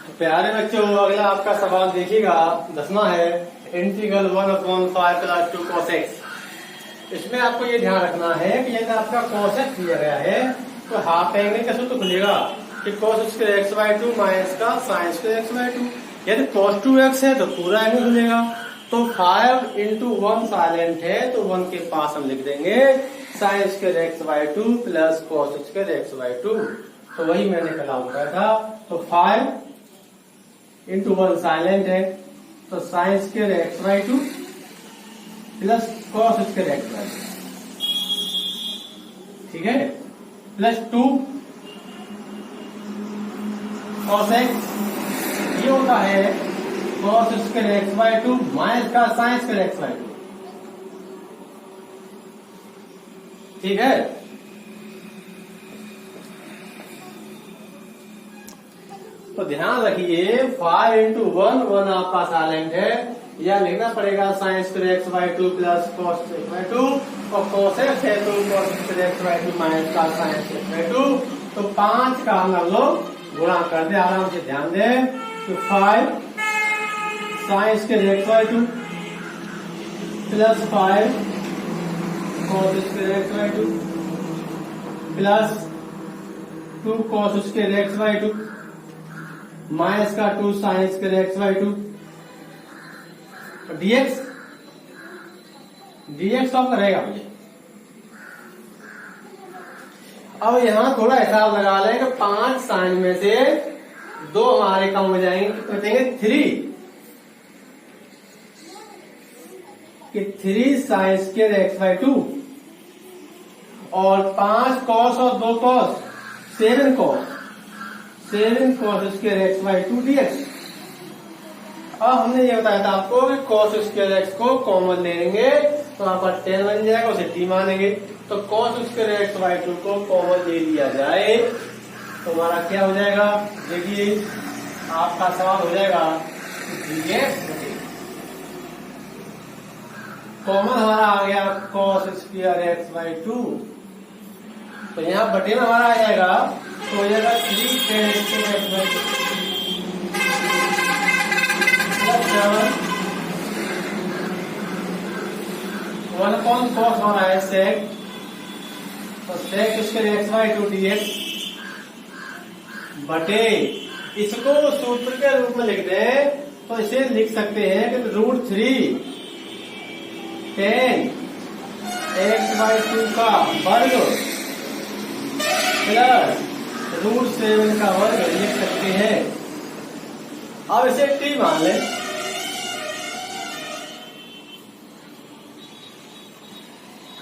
प्यारे बच्चों, अगला आपका सवाल देखिएगा। 10वां है इंटीग्रल 1/5 + 2 cos x। इसमें आपको ये ध्यान रखना है कि यदि आपका cos x दिया गया है तो हाफ एंगल का सूत्र खुलेगा कि cos स्क्वायर x/2 माइनस का sin स्क्वायर x/2। यदि cos 2x है तो पूरा एंगल खुलेगा। तो 5 × 1 साइलेंट है तो 1 के पास हम लिख देंगे sin square x/2 plus cos square x/2। तो वही मैंने कल बताया था। तो 5 × 1 साइलेंट है तो sin square x/2 plus cos square x/2, ठीक है, प्लस 2 cos x, ये होता है cos स्क्वायर x/2 माइनस का sin स्क्वायर x/2, ठीक है। तो ध्यान रखिए 5 × 1, 1 आपका साइलेंट है, या लिखना पड़ेगा sin square x/2 plus cos x/2, और cos x है तो cos स्क्वायर x/2 माइनस का sin स्क्वायर x/2। तो 5 का हम लोग गुणा कर दे, आराम से ध्यान दे। तो 5 sin square x/2 plus 5 cos square x/2 plus 2 cos square x/2 minus का 2 sin स्क्वायर x/2 dx आपका रहेगा मुझे। अब यहां थोड़ा हिसाब लगा लें कि 5 साइन में से 2 हमारे कम हो जाएंगे तो बचेंगे 3 कि 3 sin स्क्वायर x/2 और 5 cos और 2 cos 7 cos square x/2 dx। अब हमने ये बताया था आपको कि cos स्क्वायर x को कॉमन ले लेंगे तो यहाँ पर 10 बन जाएगा, उसे t मानेंगे। तो cos स्क्वायर x/2 को कॉमन ले लिया जाए तो हमारा क्या हो जाएगा, देखिए आपका सवाल हो जाएगा dx कॉमन हमारा आ गया cos स्क्वायर x/2। तो यहाँ बटे में हमारा आ जाएगा तो हो जाएगा 3 tan स्क्वायर x/2 1 cos हमारा है sec, तो sec स्क्वायर x/2 dx बटे, इसको सूत्र के रूप में लिख दें तो इसे लिख सकते हैं कि √3 tan x/2 का वर्ग प्लस √7 का वर्ग लिख सकते हैं। अब इसे t मान लें,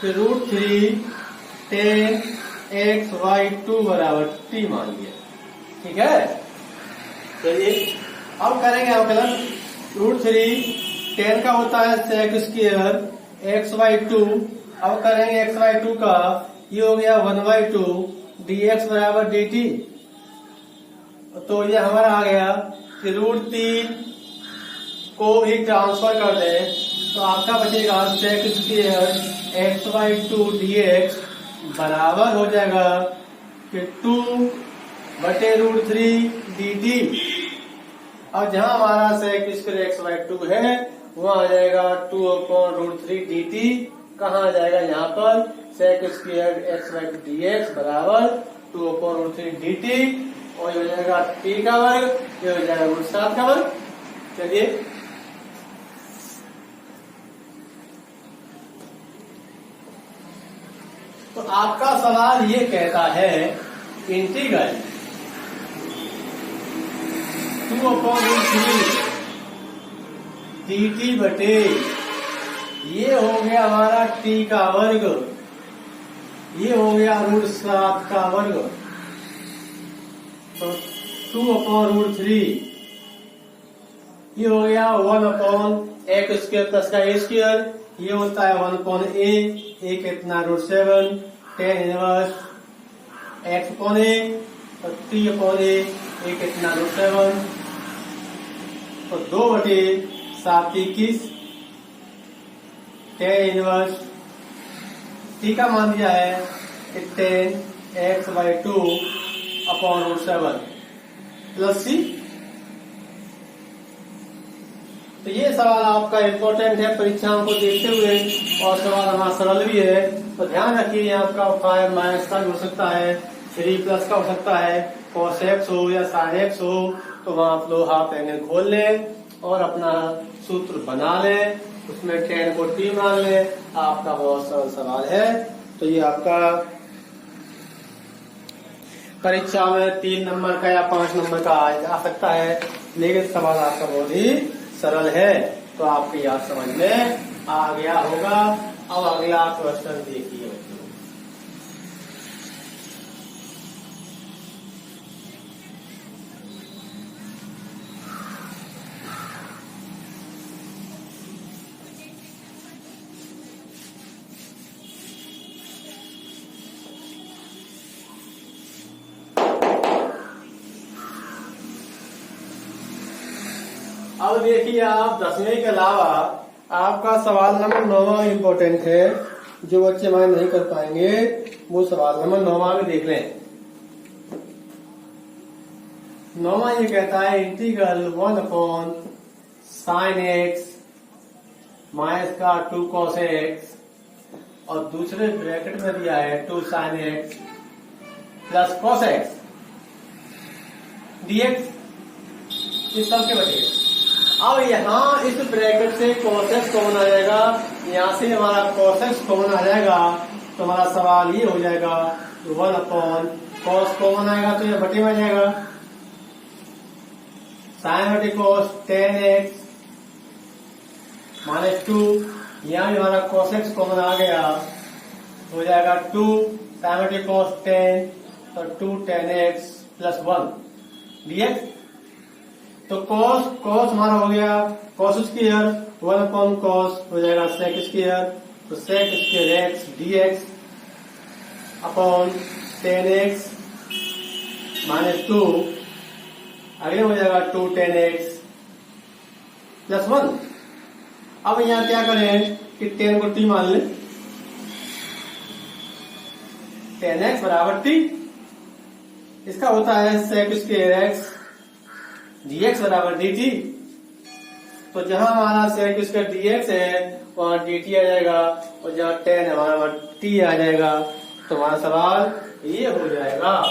√3 tan x/2 बराबर t मान लिया, ठीक है। चलिए अब करेंगे अवकलन। √3 tan का होता है sec स्क्वायर x/2, अब करेंगे x/2 का, ये हो गया 1/2 dx बराबर dt। तो ये हमारा आ गया कि √3 को भी ट्रांसफर कर दें तो आपका बचेगा sec स्क्वायर x/2 dx बराबर हो जाएगा कि 2/√3 dt। और जहां हमारा sec स्क्वायर x/2 है वहां आ जाएगा 2/√3 dt। कहाँ आ जाएगा, यहाँ पर sec स्क्वायर x/2 dx बराबर 2/√3 dt, और ये हो जाएगा t का वर्ग, ये हो जाएगा √7 का वर्ग। चलिए तो आपका सवाल ये कहता है इंटीग्रल 2/√3 dt बटे, ये हो गया हमारा t का वर्ग, ये हो गया √7 का वर्ग, तो 2/√3 ये हो गया 1/x² प्लस का a², ये होता है 1/a, a कितना √7 tan इनवर्स x/a, और t/a, a कितना √7, तो 2/7 21 tan इनवर्स t का मान दिया है कि tan x/2 upon √7 plus c तो ये सवाल आपका इम्पोर्टेंट है परीक्षाओं को देखते हुए, और सवाल हमारा सरल भी है। तो ध्यान रखिए, ये आपका 5 माइनस का भी हो सकता है, 3 प्लस का हो सकता है, cos x हो या sin x हो। तो वहां आप लोग हाफ एंगल खोल लें और अपना सूत्र बना लें, उसमें tan को t मान लें। आपका बहुत सरल सवाल है। तो ये आपका परीक्षा में 3 नंबर का या 5 नंबर का आ सकता है, लेकिन सवाल आपका बहुत ही सरल है। तो आपकी याद समझ में आ गया होगा। अब अगला क्वेश्चन देखिए बच्चों। अब देखिए, आप 10वें के अलावा आपका सवाल नंबर 9वां इम्पोर्टेंट है। जो बच्चे हमारे नहीं कर पाएंगे वो सवाल नंबर 9वां भी देख लें। 9वां ये कहता है इंटीग्रल 1/sin x माइनस का 2 cos x, और दूसरे ब्रैकेट में दिया है 2 sin x plus cos x dx, इस सब के बचे। अब यहाँ इस ब्रैकेट से cos x कॉमन आ जाएगा, यहाँ से हमारा cos x कॉमन आ जाएगा। तो हमारा सवाल ये हो जाएगा 1/cos कॉमन आएगा तो ये बटे में आ जाएगा, sin बटे cos tan x माइनस 2, यहाँ भी हमारा cos x कॉमन आ गया, हो जाएगा 2 sin बटे cos tan, तो 2 tan x प्लस 1 dx। तो cos हमारा हो गया cos स्क्वायर 1/cos हो जाएगा sec स्क्वायर, तो sec square x dx upon tan x minus 2, आगे हो जाएगा 2 tan x प्लस 1। अब यहाँ क्या करें कि tan को t मान लें, tan x बराबर t, इसका होता है sec स्क्वायर x dx बराबर dt। तो जहां हमारा sec स्क्वायर dx है वहां dt आ जाएगा, और जहां tan है हमारा वहां t आ जाएगा। तो हमारा सवाल ये हो जाएगा,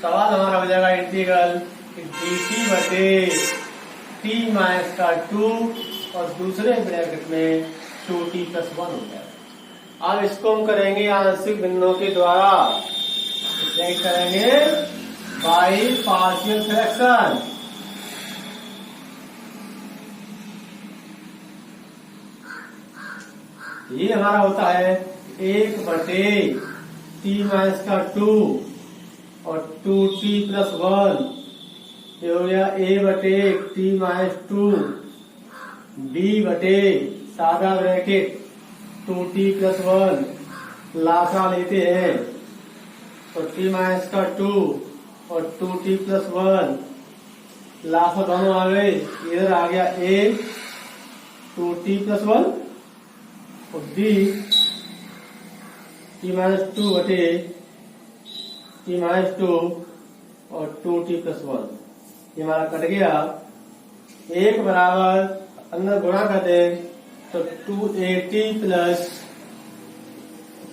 सवाल हमारा हो जाएगा इंटीग्रल dt बटे t माइनस का 2, और दूसरे ब्रैकेट में 2t प्लस 1 हो जाएगा। अब इसको हम करेंगे आंशिक भिन्नों के द्वारा, करेंगे बाई पार्शियल फ्रैक्शन। ये हमारा होता है 1 बटे t माइनस का 2 और 2t प्लस 1, ये हो गया a बटे t माइनस 2, b बटे सादा ब्रैकेट 2t प्लस 1, लासा लेते हैं तो t माइनस का 2 और 2t प्लस 1, लासा दोनों आ गए, इधर आ गया a 2t प्लस 1 और b t माइनस 2 बटे t माइनस 2 और 2t प्लस 1। ये हमारा कट गया, एक बराबर अंदर गुणा कर दे तो 2at प्लस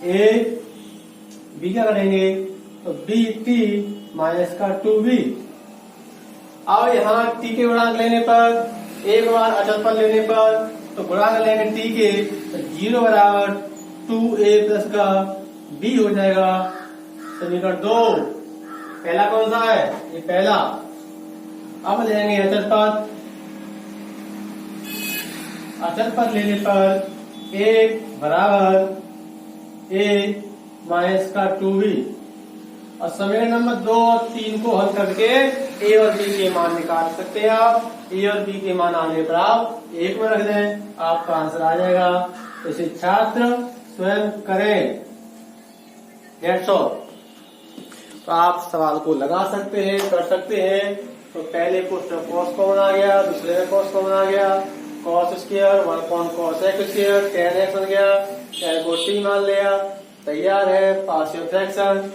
a, b क्या करेंगे तो bt माइनस का 2b। अब यहाँ t के गुणांक लेने पर, एक बार अचल पद लेने पर, तो गुणांक लेंगे t के, तो 0 बराबर 2a प्लस का b हो जाएगा। समीकरण 2 पहला कौन सा है, ये पहला। अब लेंगे अचल पद, अचल पद लेने पर 1 बराबर a माइनस का 2b, और समीकरण नंबर 2 और 3 को हल करके a और b के मान निकाल सकते हैं आप। a और b के मान आने पर आप 1 में रख दें, आपका आंसर आ जाएगा। तो इसे छात्र स्वयं करें। That's all। तो आप सवाल को लगा सकते हैं, कर सकते हैं। तो पहले कुछ cos कॉमन आ गया, दूसरे में cos कॉमन आ गया, cos square 1/cos x square tan x बन गया, tan को t मान लिया, तैयार है पार्शियल फ्रैक्शन।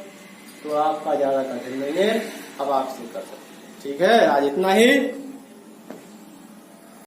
तो आपका ज्यादा कठिन नहीं है, अब आप इसे कर सकते हैं। ठीक है, आज इतना ही।